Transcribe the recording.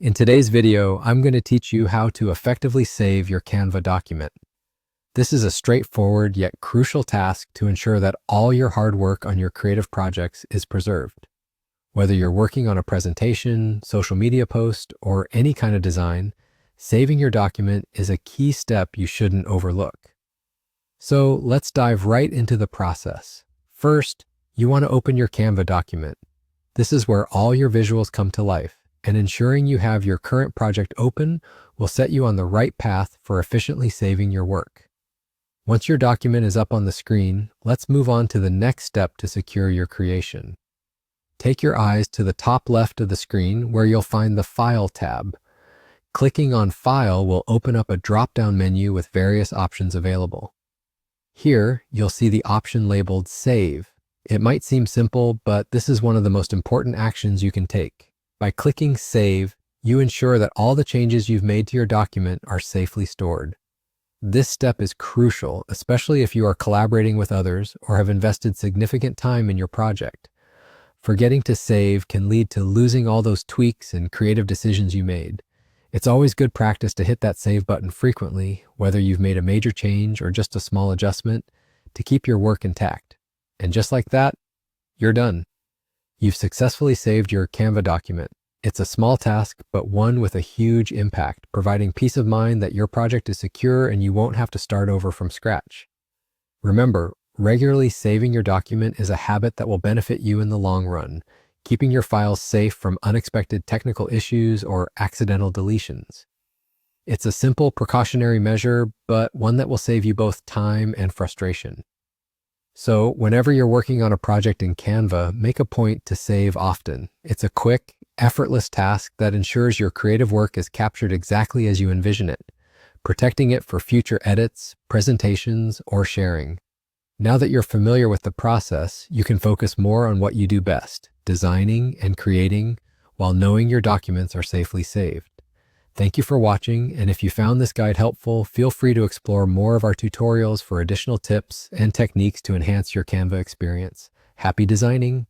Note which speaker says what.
Speaker 1: In today's video, I'm going to teach you how to effectively save your Canva document. This is a straightforward yet crucial task to ensure that all your hard work on your creative projects is preserved. Whether you're working on a presentation, social media post, or any kind of design, saving your document is a key step you shouldn't overlook. So let's dive right into the process. First, you want to open your Canva document. This is where all your visuals come to life, and ensuring you have your current project open will set you on the right path for efficiently saving your work. Once your document is up on the screen, let's move on to the next step to secure your creation. Take your eyes to the top left of the screen where you'll find the File tab. Clicking on File will open up a drop-down menu with various options available. Here, you'll see the option labeled Save. It might seem simple, but this is one of the most important actions you can take. By clicking Save, you ensure that all the changes you've made to your document are safely stored. This step is crucial, especially if you are collaborating with others or have invested significant time in your project. Forgetting to save can lead to losing all those tweaks and creative decisions you made. It's always good practice to hit that save button frequently, whether you've made a major change or just a small adjustment, to keep your work intact. And just like that, you're done. You've successfully saved your Canva document. It's a small task, but one with a huge impact, providing peace of mind that your project is secure and you won't have to start over from scratch. Remember, regularly saving your document is a habit that will benefit you in the long run, keeping your files safe from unexpected technical issues or accidental deletions. It's a simple precautionary measure, but one that will save you both time and frustration. So whenever you're working on a project in Canva, make a point to save often. It's a quick, effortless task that ensures your creative work is captured exactly as you envision it, protecting it for future edits, presentations, or sharing. Now that you're familiar with the process, you can focus more on what you do best, designing and creating, while knowing your documents are safely saved. Thank you for watching, and if you found this guide helpful, feel free to explore more of our tutorials for additional tips and techniques to enhance your Canva experience. Happy designing!